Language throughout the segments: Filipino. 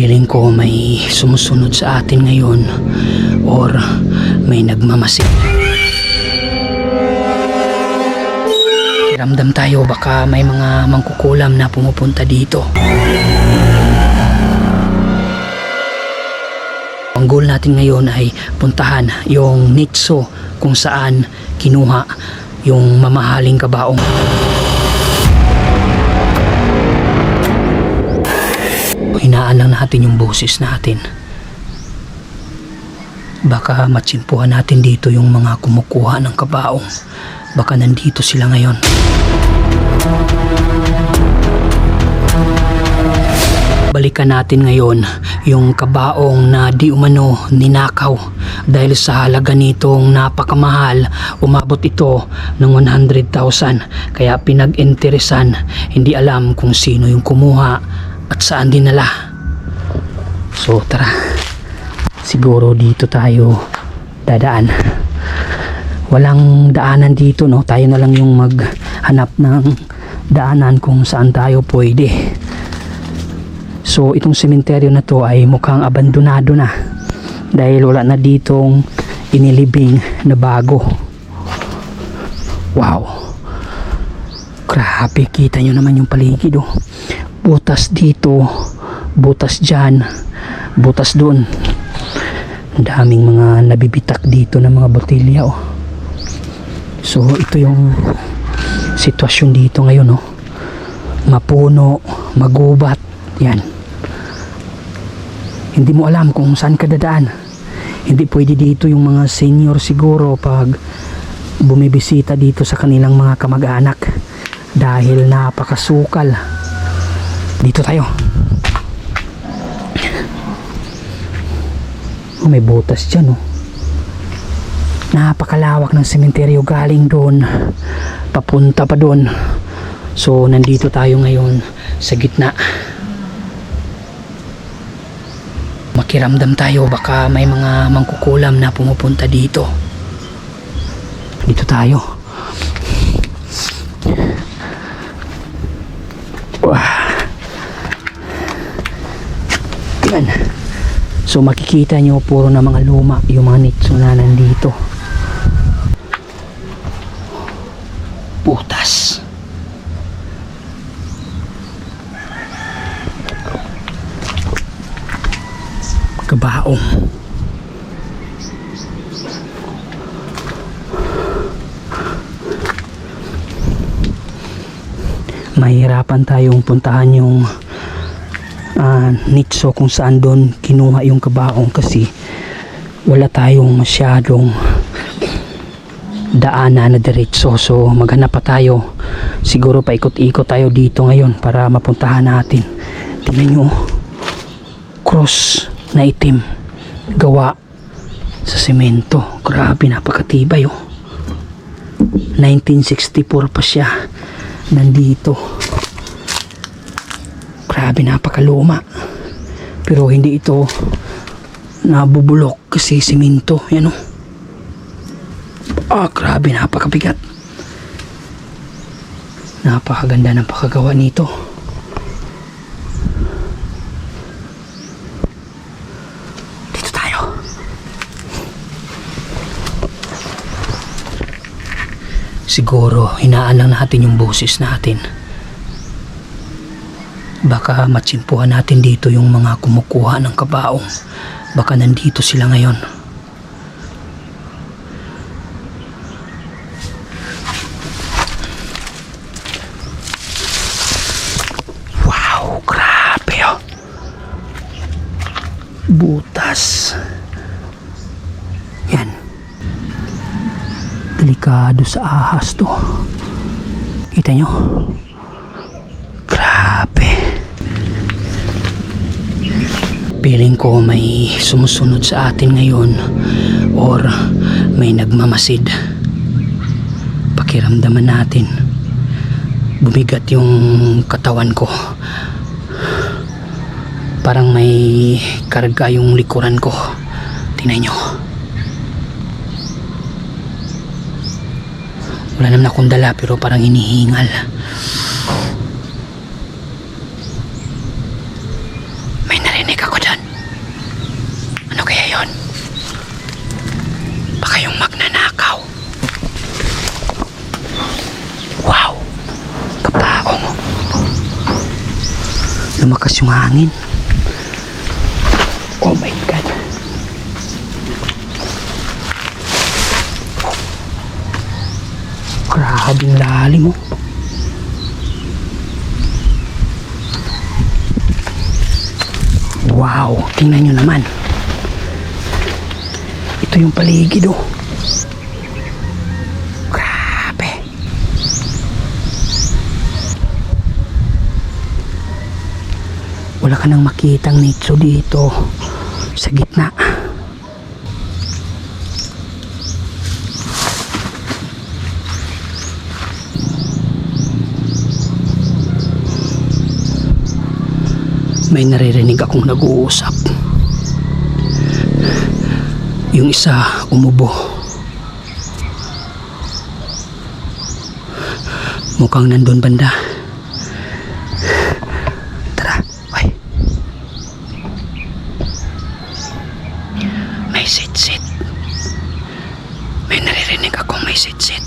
Feeling ko may sumusunod sa atin ngayon or may nagmamasid. Ramdam tayo, baka may mga mangkukulam na pumupunta dito. Ang goal natin ngayon ay puntahan yung nicho kung saan kinuha yung mamahaling kabaong. Hinaan lang natin yung boses natin. Baka matsimpuhan natin dito yung mga kumukuha ng kabaong. Baka nandito sila ngayon. Balikan natin ngayon yung kabaong na di umano ninakaw. Dahil sa halaga nitong napakamahal, umabot ito ng 100,000. Kaya pinag-interesan, hindi alam kung sino yung kumuha at saan dinala. So tara, siguro dito tayo dadaan. Walang daanan dito, no? Tayo na lang yung maghanap ng daanan kung saan tayo pwede. So itong sementeryo na to ay mukhang abandonado na dahil wala na ditong inilibing na bago. Wow, grabe, kita nyo naman yung paligid, oh. Butas dito, butas dyan, butas dun. Ang daming mga nabibitak dito ng mga botelya, oh. So ito yung sitwasyon dito ngayon, oh. Mapuno, magubat, yan. Hindi mo alam kung saan ka dadaan. Hindi pwede dito yung mga senior siguro pag bumibisita dito sa kanilang mga kamag-anak dahil napakasukal. Dito tayo. Oh, may butas dyan, oh. Napakalawak ng sementeryo, galing doon papunta pa doon. So nandito tayo ngayon sa gitna. Makiramdam tayo, baka may mga mangkukulam na pumupunta dito. Dito tayo. Yan. So makikita nyo puro na mga luma yung mga nicho na nandito. Putas. Kabaong. Mahirapan tayong puntahan yung nicho kung saan doon kinuha yung kabaong kasi wala tayong masyadong daanan na diretso. So maghanap pa tayo, siguro paikot-ikot tayo dito ngayon para mapuntahan natin. Tingnan nyo, cross na itim gawa sa semento. Grabe, napakatibay, oh. 1964 pa siya nandito. Grabe, napakaluma. Pero hindi ito nabubulok kasi semento. Yan, oh. Grabe, napakabigat. Napakaganda ng pakagawa nito. Dito tayo. Siguro hinaan lang natin yung boses natin. Baka matsimpuhan natin dito yung mga kumukuha ng kabaong. Baka nandito sila ngayon. Wow, grabe, oh. Butas. Yan. Delikado sa ahas to. Kita nyo? Grabe. Feeling ko may sumusunod sa atin ngayon or may nagmamasid. Pakiramdaman natin. Bumigat yung katawan ko. Parang may karga yung likuran ko. Tingnan nyo. Wala naman akong dala pero parang hinihingal. May narinig ako lumakas yung hangin. Oh my God. Grabing lalim mo. Wow, tingnan nyo naman. Ito yung paligid oh. Grabe. Wala ka nang makitang nitso dito sa gitna. May naririnig akong nag-uusap. Yung isa umubo. Mukhang nandun banda. Tara, ay. May sit-sit. May naririnig akong may sit-sit.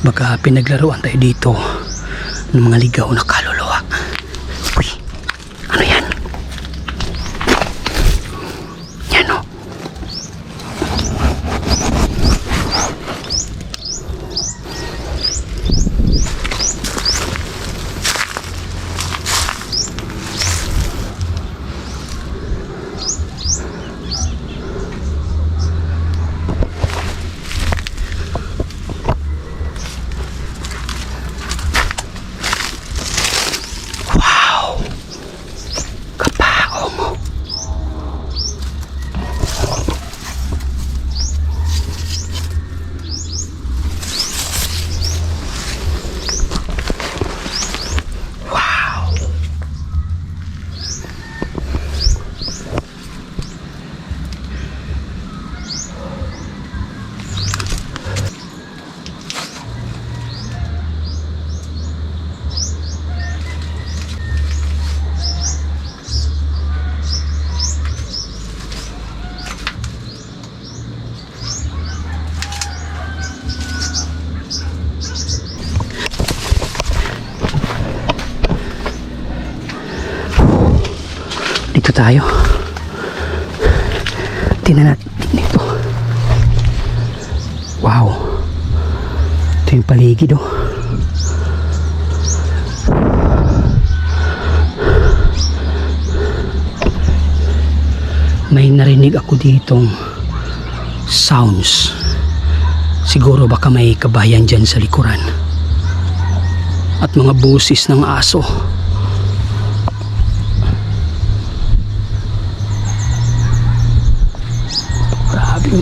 Baka pinaglaruan tayo dito ng mga ligaw na kaluluwa. Uy, ano yan? Yan o. Dito tayo. Tingnan natin dito. Wow. Ito yung paligid oh. May narinig ako ditong sounds. Siguro baka may kabayan dyan sa likuran. At mga busis ng aso.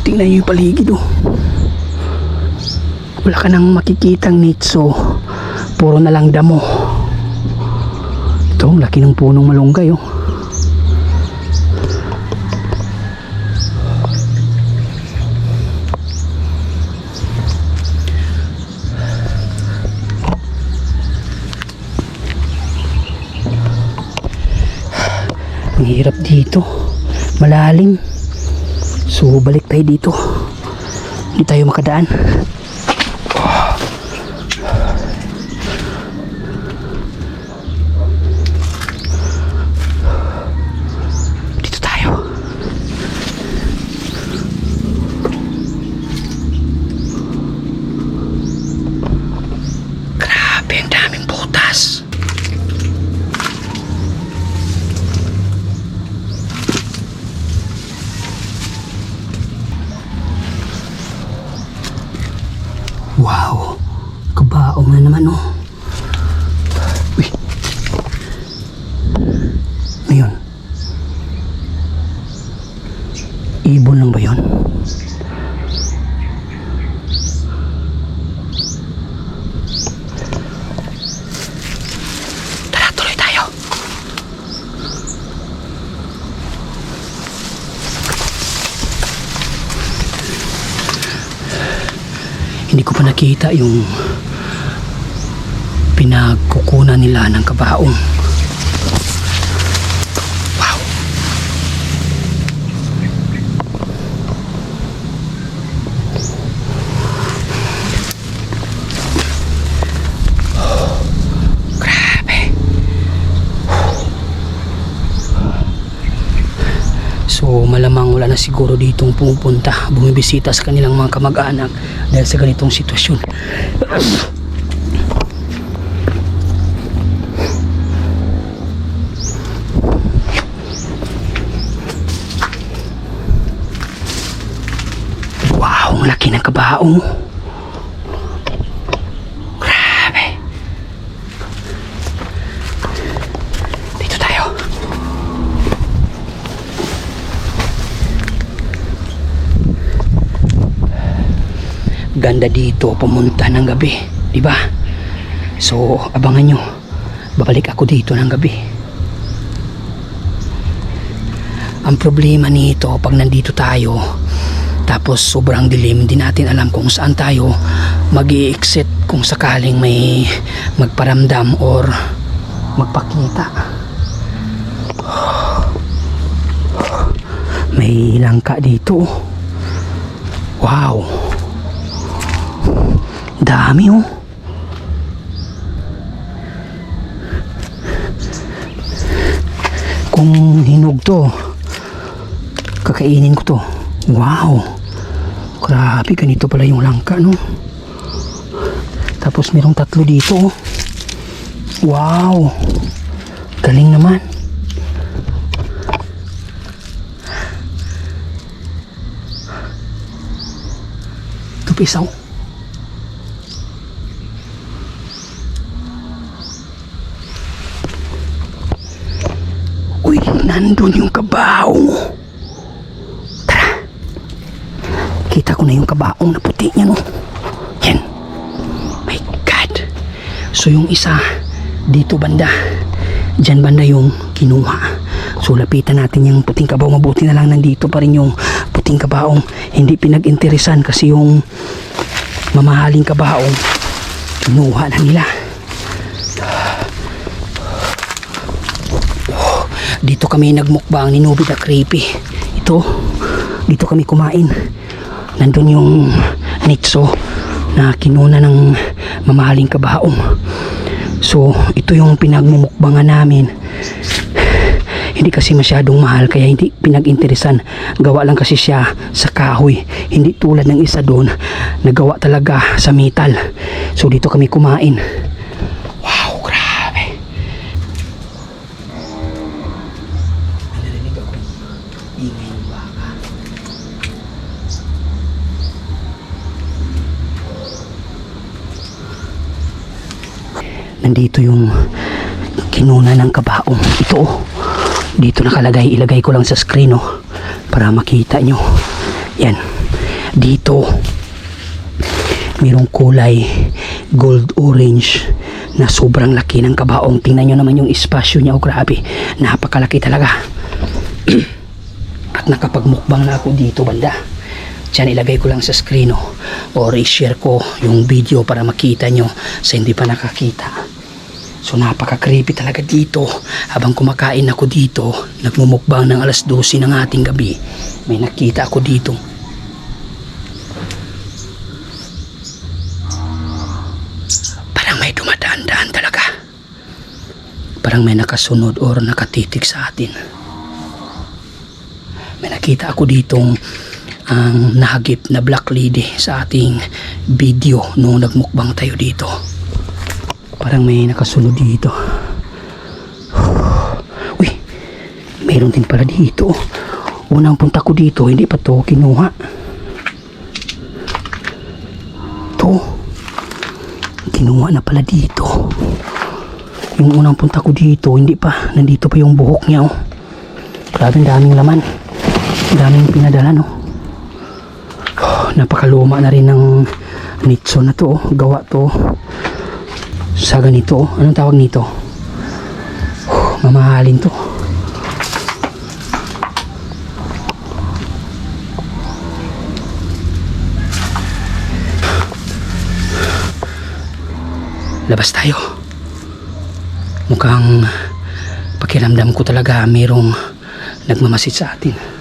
Tingnan nyo yung paligid oh. Wala ka nang makikitang nitso. Puro na lang damo. Ito, ang laki ng punong malunggay oh. Ang hirap dito. Malalim. So balik tayo dito. Hindi tayo makadaan. Dito tayo. Grabe, ang daming butas. Wow, kabaong na naman oh. Uy. Ayun. Ibon lang ba yun? Tara, tuloy tayo. Hindi ko pa nakita yung pinagkukunan nila ng kabaong. Wow. Grabe. So malamang wala na siguro ditong pumupunta, bumibisita sa kanilang mga kamag-anak dahil sa ganitong sitwasyon. Wow, ang laki ng kabaong. Grabe. Dito tayo. Ganda dito pumunta ng gabi, di ba? So, abangan nyo. Babalik ako dito ng gabi. Ang problema nito, pag nandito tayo, tapos sobrang dilim, hindi natin alam kung saan tayo mag-i-exit kung sakaling may magparamdam or magpakita. May langka dito. Wow. Dami oh. Kung hinog to, kakainin ko to. Wow. Grabe, ganito pala yung langka, no? Tapos merong 3 dito. Wow. Galing naman. Ito pisaw. Uy, nandun yung kabaong. Kita ko na yung kabaong na puti niya, no? Yan. My God. So yung isa dito banda, dyan banda yung kinuha. So lapitan natin yung puting kabaong. Mabuti na lang nandito pa rin yung puting kabaong. Hindi pinag-interesan kasi yung mamahaling kabaong kinuha na nila. Dito kami nagmukbang ni Nubi the Creepy. Ito, dito kami kumain. Nandun yung nitso na kinuna ng mamahaling kabaong. So ito yung pinagmumukbangan namin. Hindi kasi masyadong mahal kaya hindi pinag-interesan. Gawa lang kasi siya sa kahoy. Hindi tulad ng isa doon, nagawa talaga sa metal. So dito kami kumain. Wow, grabe. Narinig ako ingay ng baka. Nandito yung kinuna ng kabaong. Ito oh. Dito nakalagay. Ilagay ko lang sa screen oh, para makita nyo. Yan. Dito mayroong kulay gold orange na sobrang laki ng kabaong. Tingnan nyo naman yung espasyo niya. Oh, grabe. Napakalaki talaga. At nakapagmukbang na ako dito banda. Diyan ilagay ko lang sa screen oh, or i-share ko yung video para makita nyo sa hindi pa nakakita. So napaka-creepy talaga dito. Habang kumakain ako dito, nagmumukbang ng 12:00 ng ating gabi, may nakita ako dito. Parang may dumadaan-daan talaga. Parang may nakasunod or nakatitig sa atin. May nakita ako ditong ang nahagip na black lady sa ating video nung nagmukbang tayo dito. Parang may nakasunod dito. Uy, mayroon din pala dito. Unang punta ko dito, hindi pa to kinuha. To, kinuha na pala dito. Yung unang punta ko dito, hindi pa. Nandito pa yung buhok niya. Oh. Grabe, daming laman. Daming pinadala, no? Napakaluma na rin ng nitso na to. Gawa to sa ganito. Anong tawag nito? Mamahalin to. Labas tayo. Mukhang pakiramdam ko talaga mayroong nagmamasid sa atin.